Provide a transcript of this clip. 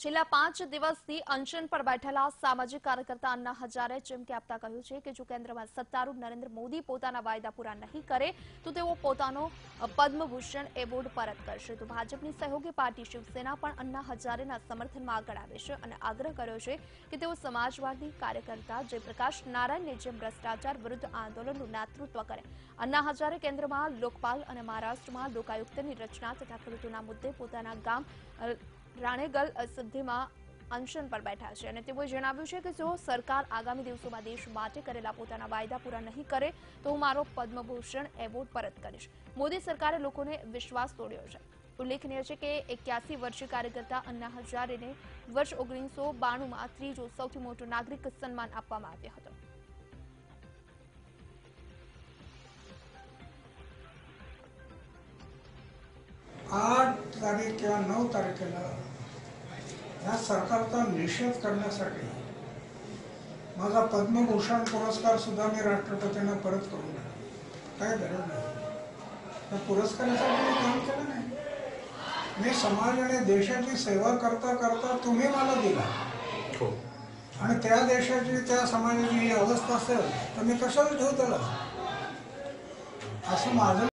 છેલ્લા 5 દિવસથી અનશન પર બેઠેલા સામાજિક કાર્યકર્તા અન્ના હજારે ચીમકી આપતા કહ્યું છે કે જો કેન્દ્રમાં સત્તારૂઢ નરેન્દ્ર મોદી પોતાના વાયદા પૂરા નહીં કરે તો તેઓ પોતાનો પદ્મભૂષણ એવોર્ડ પરત કરશે। તો ભાજપની સહયોગી પાર્ટી શિવસેના પણ અન્ના હજારેના સમર્થનમાં આગળ આવે છે અને આગ્રહ કર્યો છે કે તેઓ સમાજવાદી કાર્યકર્તા જયપ્રકાશ નારાયણની જેમ ભ્રષ્ટાચાર વિરુદ્ધ આંદોલનનું નેતૃત્વ કરે। અન્ના હજારે કેન્દ્રમાં લોકપાલ અને મહારાષ્ટ્રમાં લોકાયુક્તની રચના તથા ખેડૂતોના મુદ્દે પોતાના ગામ રાણેગલ સિદ્ધિમાં અનશન પર બેઠા છે અને તેઓએ જણાવ્યું છે કે જો સરકાર આગામી દિવસોમાં દેશ માટે કરેલા પોતાના વાયદા પૂરા નહીં કરે તો હું મારો પદ્મભૂષણ એવોર્ડ પરત કરીશ। મોદી સરકારે લોકોને વિશ્વાસ તોડ્યો છે। ઉલ્લેખનીય છે કે 81 વર્ષીય કાર્યકર્તા અન્ના હજારેને વર્ષ 1992માં ત્રીજો સૌથી મોટો નાગરિક સન્માન આપવામાં આવ્યો હતો। 8 तारीख किंवा 9 तारखेला या सरकारचा निषेध करण्यासाठी माझा पद्मभूषण पुरस्कार सुद्धा मी राष्ट्रपतींना परत करून दिला। काय गरज नाही, त्या पुरस्कारासाठी मी काम केलं नाही। मी समाज आणि देशाची सेवा करता करता तुम्ही मला दिला आणि त्या देशाची त्या समाजाची ही अवस्था असेल तर मी कशाला ठेवू त्याला, असं माझं